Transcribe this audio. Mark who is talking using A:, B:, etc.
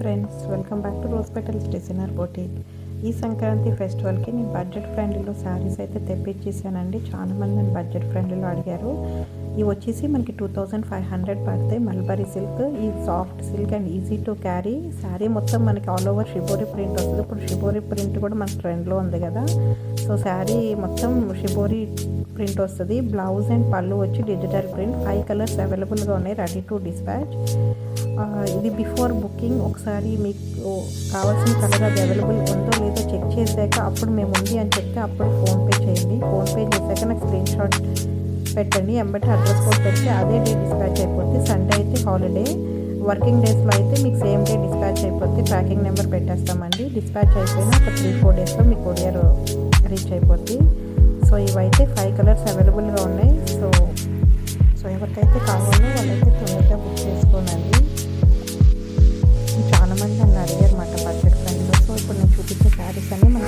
A: Friends, welcome back to rose petals designer boutique. ఈ సంక్రాంతి ఫెస్టివల్కి నేను బడ్జెట్ ఫ్రెండ్లీలో శారీస్ అయితే తెప్పించేసానండి. చాలామంది నన్ను బడ్జెట్ ఫ్రెండ్లీలో అడిగారు. ఇవి వచ్చేసి మనకి 2500 పడతాయి. మల్బరీ సిల్క్, ఈ soft silk and easy to carry. Sari మొత్తం మనకి ఆల్ ఓవర్ షిబోరి ప్రింట్ వస్తుంది. ఇప్పుడు షిబోరి ప్రింట్ కూడా మన ట్రెండ్లో ఉంది కదా. సో శారీ మొత్తం షిబోరి ప్రింట్ వస్తుంది. బ్లౌజ్ అండ్ పళ్ళు వచ్చి డిజిటల్ ప్రింట్. 5 కలర్స్ అవైలబుల్గా ఉన్నాయి, రెడీ టు డిస్పాచ్. ఇది బిఫోర్ బుకింగ్ ఒకసారి మీకు కావాల్సిన కలర్ అది అవైలబుల్ ఉందో లేదో చెక్ చేశాక అప్పుడు మేము ఉంది అని చెప్తే అప్పుడు ఫోన్పే చేయండి. ఫోన్పే చేశాక నాకు స్క్రీన్ షాట్ పెట్టండి. ఎంబటి అడ్రస్ కోడ్ పెడితే అదే డే డిస్పాచ్ అయిపోద్ది. సండే అయితే హాలిడే, వర్కింగ్ డేస్లో అయితే మీకు సేమ్ డే డిస్పాచ్ అయిపోద్ది. ట్రాకింగ్ నెంబర్ పెట్టేస్తామండి. డిస్పాచ్ అయిపోయిన ఒక 3-4 డేస్లో మీ కొరియర్ రీచ్ అయిపోద్ది. సో ఇవైతే 5 కలర్స్ అవైలబుల్గా ఉన్నాయి. సో ఎవరికైతే కావాలో వాళ్ళైతే తొందరగా బుక్ చేసుకోనండి. చాలామంది నన్ను అడిగారు మాట బడ్జెట్ ఫ్రెండ్లో. సో ఇప్పుడు నేను చూపించే శారీస్ అన్నీ మన